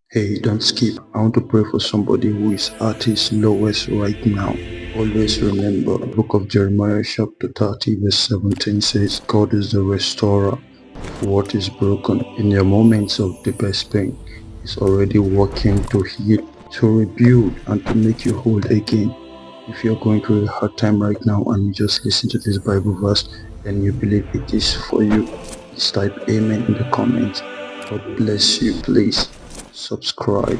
Hey, don't skip. I want to pray for somebody who is at his lowest right now. Always remember, the book of Jeremiah chapter 30 verse 17 says, God is the restorer of what is broken. In your moments of deepest pain, He's already working to heal, to rebuild, and to make you whole again. If you're going through a hard time right now and you just listen to this Bible verse and you believe it is for you, just type amen in the comments. God bless you. Please subscribe.